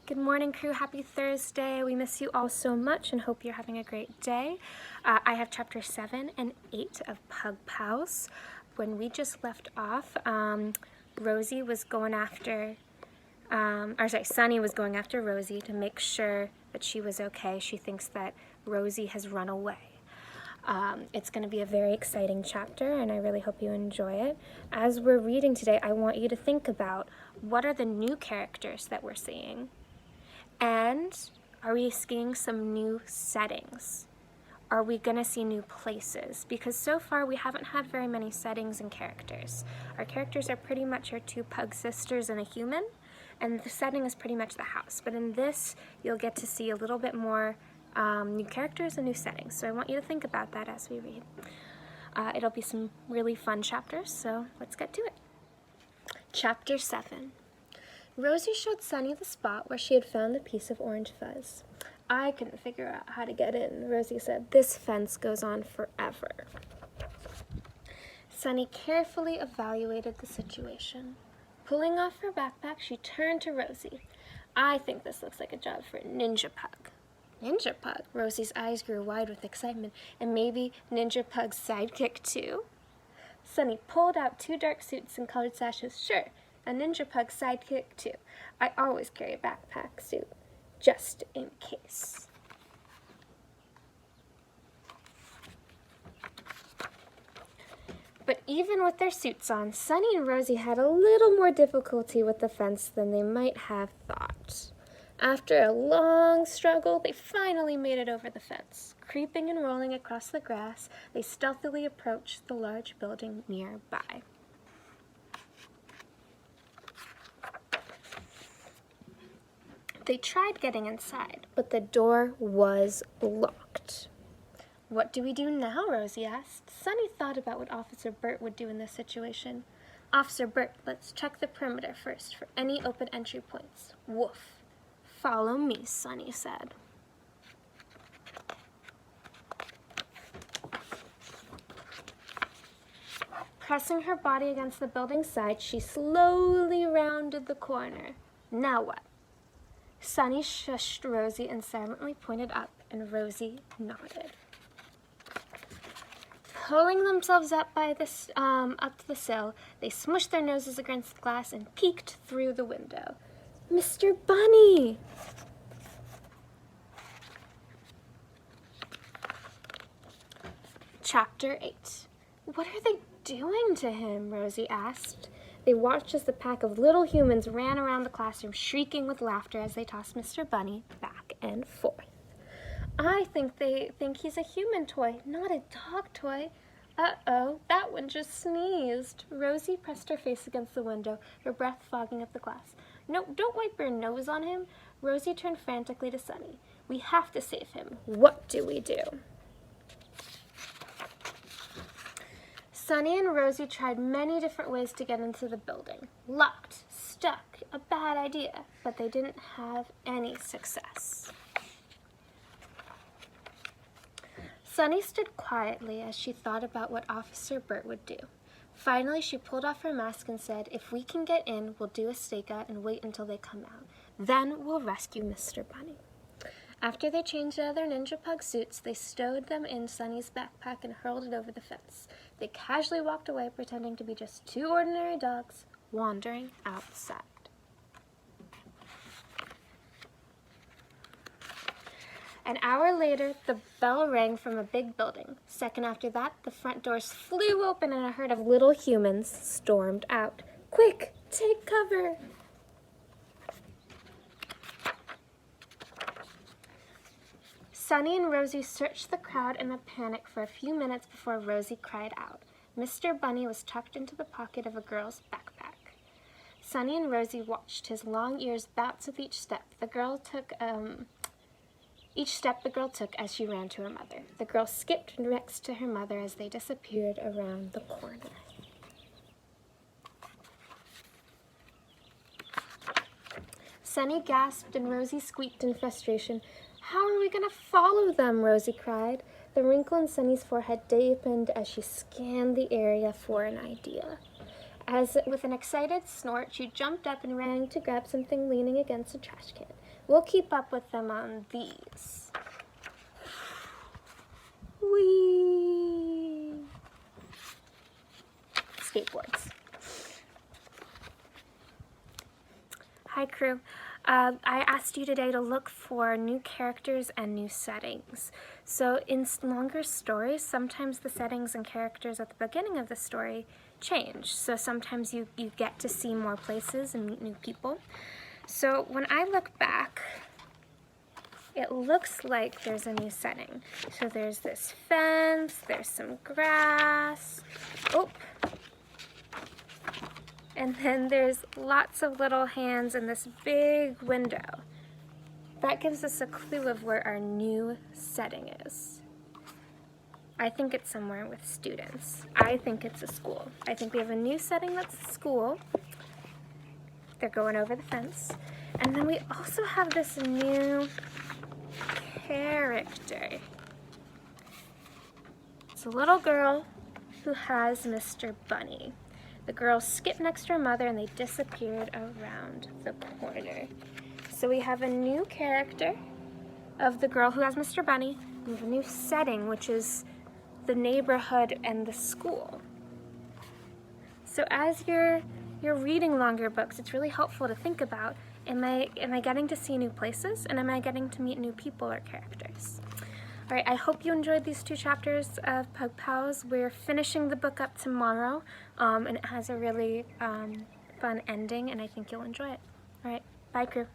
Good morning, crew. Happy Thursday. We miss you all so much and hope you're having a great day. I have chapter 7 and 8 of Pug Pals. When we just left off, Rosie was going after, Sunny was going after Rosie to make sure that she was okay. She thinks that Rosie has run away. It's going to be a very exciting chapter, and I really hope you enjoy it. As we're reading today, I want you to think about what are the new characters that we're seeing, and are we seeing some new settings? Are we going to see new places? Because so far we haven't had very many settings and characters. Our characters are pretty much our two pug sisters and a human, and the setting is pretty much the house. But in this, you'll get to see a little bit more new characters and new settings. So I want you to think about that as we read. It'll be some really fun chapters, so let's get to it. Chapter 7. Rosie showed Sunny the spot where she had found the piece of orange fuzz. I couldn't figure out how to get in, Rosie said. This fence goes on forever. Sunny carefully evaluated the situation. Pulling off her backpack, she turned to Rosie. I think this looks like a job for a ninja pug. Ninja pug? Rosie's eyes grew wide with excitement. And maybe Ninja Pug's sidekick too? Sunny pulled out 2 dark suits and colored sashes. Sure, a Ninja Pug sidekick too. I always carry a backpack suit, just in case. But even with their suits on, Sunny and Rosie had a little more difficulty with the fence than they might have thought. After a long struggle, they finally made it over the fence. Creeping and rolling across the grass, they stealthily approached the large building nearby. They tried getting inside, but the door was locked. What do we do now? Rosie asked. Sunny thought about what Officer Bert would do in this situation. Officer Bert, let's check the perimeter first for any open entry points. Woof. Follow me, Sunny said. Pressing her body against the building's side, she slowly rounded the corner. Now what? Sunny shushed Rosie and silently pointed up, and Rosie nodded. Pulling themselves up up to the sill, they smushed their noses against the glass and peeked through the window. Mr. Bunny! Chapter 8. What are they doing to him? Rosie asked. They watched as the pack of little humans ran around the classroom, shrieking with laughter as they tossed Mr. Bunny back and forth. I think they think he's a human toy, not a dog toy. Uh-oh, that one just sneezed. Rosie pressed her face against the window, her breath fogging up the glass. No, don't wipe your nose on him. Rosie turned frantically to Sunny. We have to save him. What do we do? Sunny and Rosie tried many different ways to get into the building. Locked, stuck, a bad idea, but they didn't have any success. Sunny stood quietly as she thought about what Officer Bert would do. Finally, she pulled off her mask and said, if we can get in, we'll do a stakeout and wait until they come out. Then we'll rescue Mr. Bunny. After they changed out of their Ninja Pug suits, they stowed them in Sunny's backpack and hurled it over the fence. They casually walked away, pretending to be just 2 ordinary dogs wandering outside. An hour later, the bell rang from a big building. Second after that, the front doors flew open and a herd of little humans stormed out. Quick, take cover! Sunny and Rosie searched the crowd in a panic for a few minutes before Rosie cried out. Mr. Bunny was tucked into the pocket of a girl's backpack. Sunny and Rosie watched his long ears bounce with each step. Each step the girl took as she ran to her mother. The girl skipped next to her mother as they disappeared around the corner. Sunny gasped and Rosie squeaked in frustration. How are we going to follow them? Rosie cried. The wrinkle in Sunny's forehead deepened as she scanned the area for an idea. As with an excited snort, she jumped up and ran to grab something leaning against a trash can. We'll keep up with them on these. Whee! Skateboards. Hi, crew. I asked you today to look for new characters and new settings. So in longer stories, sometimes the settings and characters at the beginning of the story change. So sometimes you get to see more places and meet new people. So when I look back, it looks like there's a new setting. So there's this fence, there's some grass. Oh! And then there's lots of little hands in this big window. That gives us a clue of where our new setting is. I think it's somewhere with students. I think it's a school. I think we have a new setting that's a school. They're going over the fence. And then we also have this new character. It's a little girl who has Mr. Bunny. The girls skipped next to her mother and they disappeared around the corner. So we have a new character of the girl who has Mr. Bunny. We have a new setting, which is the neighborhood and the school. So as you're reading longer books, it's really helpful to think about, am I getting to see new places, and am I getting to meet new people or characters? All right, I hope you enjoyed these 2 chapters of Pug Pals. We're finishing the book up tomorrow, and it has a really fun ending, and I think you'll enjoy it. All right, bye, crew.